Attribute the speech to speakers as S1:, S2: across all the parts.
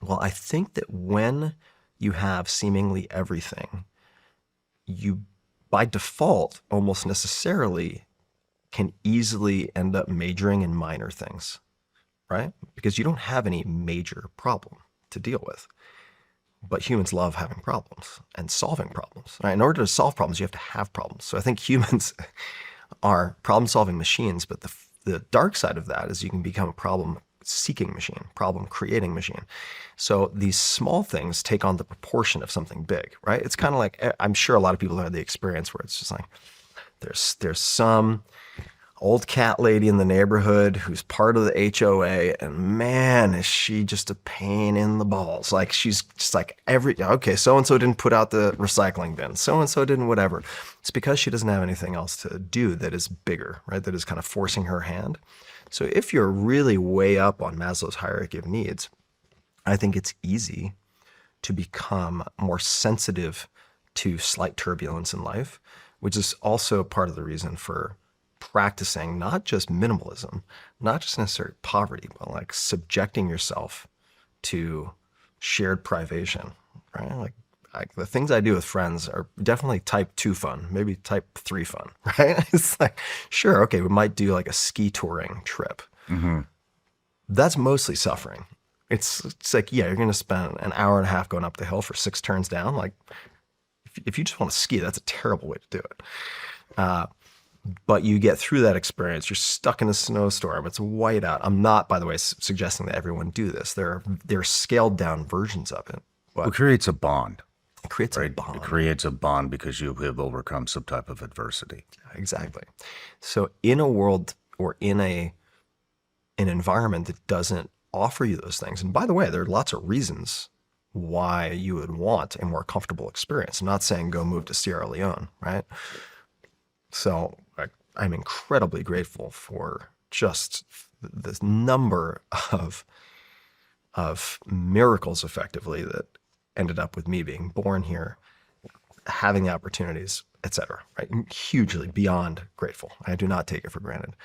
S1: Well, I think that when you have seemingly everything, you by default almost necessarily can easily end up majoring in minor things, right? Because you don't have any major problem to deal with. But humans love having problems and solving problems. Right? In order to solve problems, you have to have problems. So I think humans are problem-solving machines, but the dark side of that is you can become a problem-seeking machine, problem-creating machine. So these small things take on the proportion of something big, right? It's kind of like, I'm sure a lot of people have had the experience where it's just like, there's some old cat lady in the neighborhood who's part of the HOA, and man, is she just a pain in the balls. Like she's just like okay, so-and-so didn't put out the recycling bin. So-and-so didn't whatever. It's because she doesn't have anything else to do that is bigger, right? That is kind of forcing her hand. So if you're really way up on Maslow's hierarchy of needs, I think it's easy to become more sensitive to slight turbulence in life, which is also part of the reason for practicing not just minimalism, not just necessarily poverty, but like subjecting yourself to shared privation, right? Like the things I do with friends are definitely type 2 fun, maybe type 3 fun, right? It's like, sure, okay, we might do like a ski touring trip.
S2: Mm-hmm.
S1: That's mostly suffering. It's like, yeah, you're going to spend an hour and a half going up the hill for 6 turns down. Like if you just want to ski, that's a terrible way to do it. But you get through that experience. You're stuck in a snowstorm. It's white out. I'm not, by the way, suggesting that everyone do this. There are scaled down versions of it. But
S2: It creates a bond,
S1: it creates a
S2: right?
S1: bond.
S2: It creates a bond because you have overcome some type of adversity.
S1: Exactly. So in a world or in an environment that doesn't offer you those things, and by the way, there are lots of reasons why you would want a more comfortable experience. I'm not saying go move to Sierra Leone, right? So I'm incredibly grateful for just this number of miracles, effectively, that ended up with me being born here, having the opportunities, etc. Right? Hugely beyond grateful. I do not take it for granted,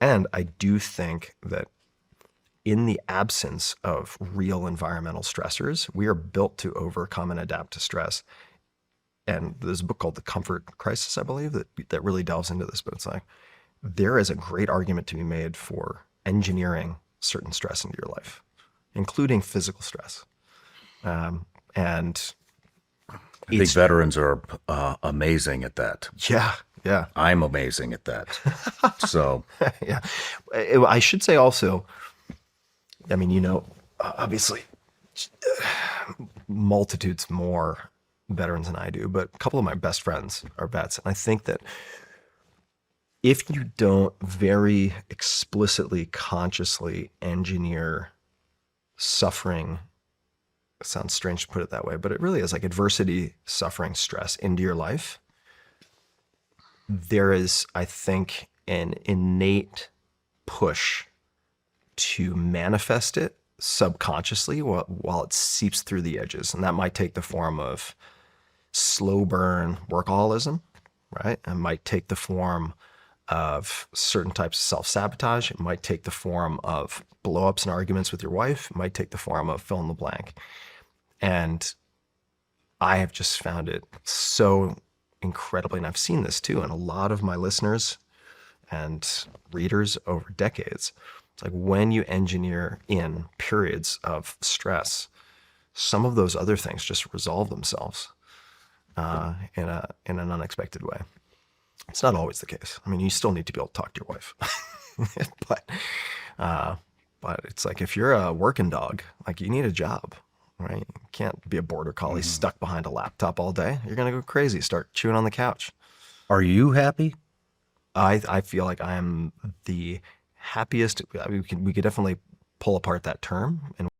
S1: and I do think that in the absence of real environmental stressors, we are built to overcome and adapt to stress. And there's a book called The Comfort Crisis, I believe, that really delves into this. But it's like, there is a great argument to be made for engineering certain stress into your life, including physical stress. And
S2: I think veterans are amazing at that.
S1: yeah, yeah,
S2: I'm amazing at that. So,
S1: yeah. I should say also, I mean, obviously, multitudes more veterans than I do, but a couple of my best friends are vets. And I think that if you don't very explicitly, consciously engineer suffering, it sounds strange to put it that way, but it really is like adversity, suffering, stress into your life, there is, I think, an innate push to manifest it subconsciously while it seeps through the edges. And that might take the form of slow burn workaholism, right? It might take the form of certain types of self-sabotage. It might take the form of blow-ups and arguments with your wife. It might take the form of fill in the blank. And I have just found it so incredibly, and I've seen this too in a lot of my listeners and readers over decades. It's like when you engineer in periods of stress, some of those other things just resolve themselves in an unexpected way. It's not always the case. I mean, you still need to be able to talk to your wife, but it's like if you're a working dog, like you need a job, right? You can't be a border collie stuck behind a laptop all day. You're gonna go crazy, start chewing on the couch.
S2: are you happy?
S1: I feel like I am the happiest. I mean, we could definitely pull apart that term and